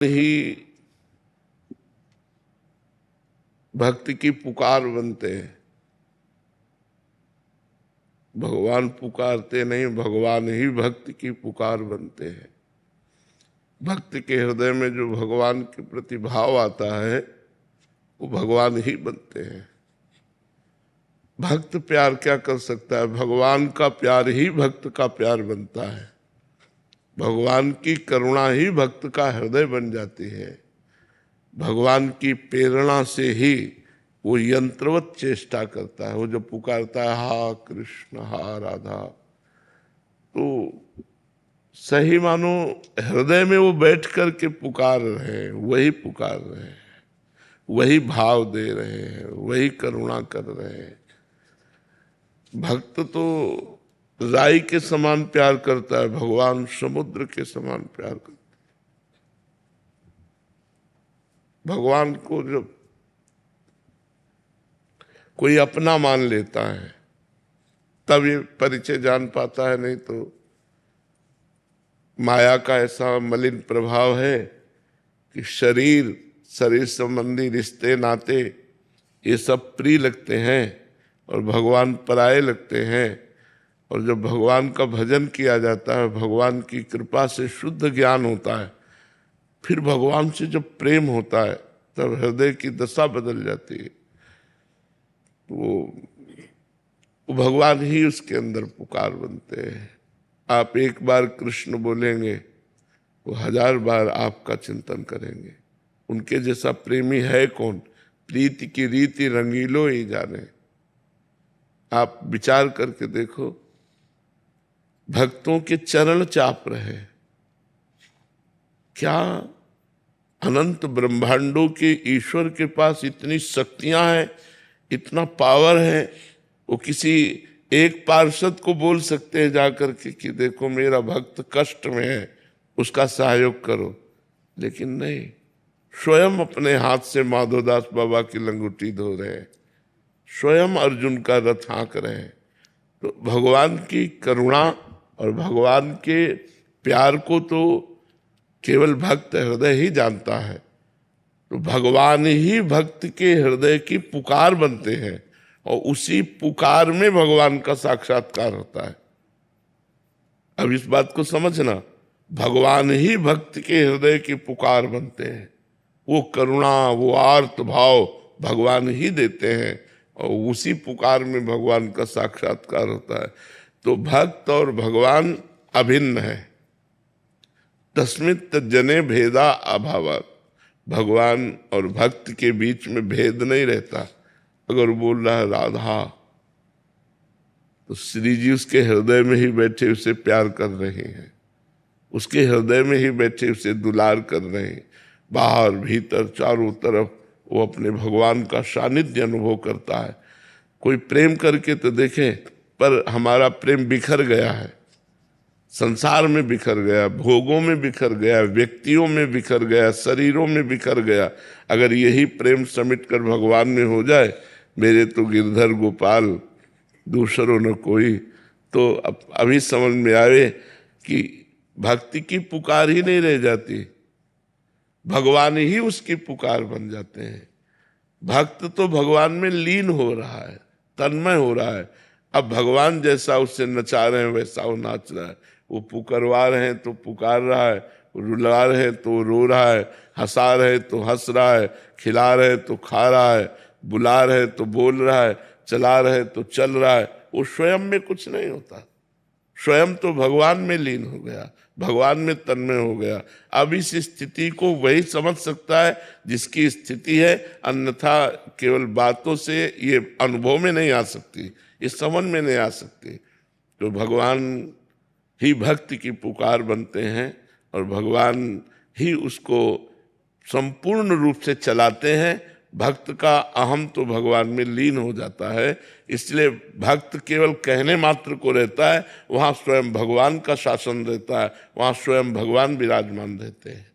ही भक्ति की पुकार बनते हैं। भगवान पुकारते नहीं, भगवान ही भक्ति की पुकार बनते हैं। भक्त के हृदय में जो भगवान के प्रति भाव आता है वो भगवान ही बनते हैं। भक्त प्यार क्या कर सकता है? भगवान का प्यार ही भक्त का प्यार बनता है। भगवान की करुणा ही भक्त का हृदय बन जाती है। भगवान की प्रेरणा से ही वो यंत्रवत चेष्टा करता है। वो जब पुकारता है हा कृष्ण हा राधा, तो सही मानो हृदय में वो बैठ कर के पुकार रहे हैं, वही पुकार रहे हैं, वही भाव दे रहे हैं, वही करुणा कर रहे हैं। भक्त तो राई के समान प्यार करता है, भगवान समुद्र के समान प्यार करता है। भगवान को जब कोई अपना मान लेता है तब ये परिचय जान पाता है, नहीं तो माया का ऐसा मलिन प्रभाव है कि शरीर संबंधी रिश्ते नाते ये सब प्रिय लगते हैं और भगवान पराये लगते हैं। और जब भगवान का भजन किया जाता है, भगवान की कृपा से शुद्ध ज्ञान होता है, फिर भगवान से जब प्रेम होता है तब हृदय की दशा बदल जाती है। वो भगवान ही उसके अंदर पुकार बनते हैं। आप एक बार कृष्ण बोलेंगे, वो 1000 बार आपका चिंतन करेंगे। उनके जैसा प्रेमी है कौन? प्रीति की रीति रंगीलो ही जाने। आप विचार करके देखो, भक्तों के चरण चाप रहे। क्या अनंत ब्रह्मांडों के ईश्वर के पास इतनी शक्तियां हैं, इतना पावर है, वो किसी एक पार्षद को बोल सकते हैं जाकर के कि देखो मेरा भक्त कष्ट में है, उसका सहयोग करो। लेकिन नहीं, स्वयं अपने हाथ से माधोदास बाबा की लंगोटी धो रहे हैं, स्वयं अर्जुन का रथ हाँक रहे हैं। तो भगवान की करुणा और भगवान के प्यार को तो केवल भक्त हृदय ही जानता है। तो भगवान ही भक्त के हृदय की पुकार बनते हैं और उसी पुकार में भगवान का साक्षात्कार होता है। अब इस बात को समझना, भगवान ही भक्त के हृदय की पुकार बनते हैं। वो करुणा, वो आर्त भाव भगवान ही देते हैं और उसी पुकार में भगवान का साक्षात्कार होता है। तो भक्त और भगवान अभिन्न है। तस्मित् जने भेदा अभावात्। भगवान और भक्त के बीच में भेद नहीं रहता। अगर बोल रहा है राधा, तो श्री जी उसके हृदय में ही बैठे उसे प्यार कर रहे हैं, उसके हृदय में ही बैठे उसे दुलार कर रहे हैं। बाहर भीतर चारों तरफ वो अपने भगवान का सानिध्य अनुभव करता है। कोई प्रेम करके तो देखे, पर हमारा प्रेम बिखर गया है, संसार में बिखर गया, भोगों में बिखर गया, व्यक्तियों में बिखर गया, शरीरों में बिखर गया। अगर यही प्रेम समेट कर भगवान में हो जाए, मेरे तो गिरधर गोपाल दूसरों न कोई, तो अभी समझ में आवे कि भक्ति की पुकार ही नहीं रह जाती, भगवान ही उसकी पुकार बन जाते हैं। भक्त तो भगवान में लीन हो रहा है, तन्मय हो रहा है। अब भगवान जैसा उससे नचा रहे हैं वैसा वो नाच रहा है। वो पुकारवा रहे हैं तो पुकार रहा है, रुला रहे हैं तो रो रहा है, हंसा रहे तो हंस रहा है, खिला रहे तो खा रहा है, बुला रहे तो बोल रहा है, चला रहे तो चल रहा है। वो स्वयं में कुछ नहीं होता, स्वयं तो भगवान में लीन हो गया, भगवान में तन्मय हो गया। अब इस स्थिति को वही समझ सकता है जिसकी स्थिति है, अन्यथा केवल बातों से ये अनुभव में नहीं आ सकती, इस समझ में नहीं आ सकती। तो भगवान ही भक्ति की पुकार बनते हैं और भगवान ही उसको संपूर्ण रूप से चलाते हैं। भक्त का अहम तो भगवान में लीन हो जाता है, इसलिए भक्त केवल कहने मात्र को रहता है, वहाँ स्वयं भगवान का शासन रहता है, वहाँ स्वयं भगवान विराजमान रहते हैं।